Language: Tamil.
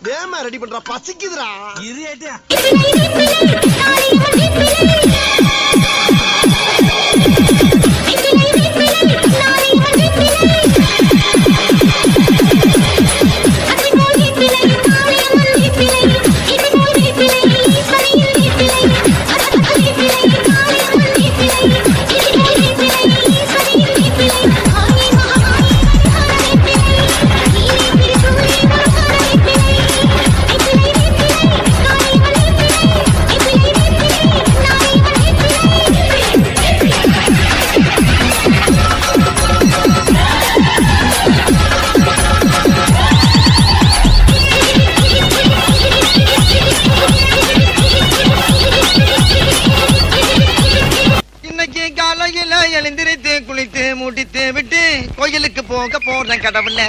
வேமா ரெடி பண்றா பசிக்குதுடா இரியாட்டியா எழுந்திருத்து குளித்து மூட்டித்து விட்டு கோயிலுக்கு போக போறேன் கடவுள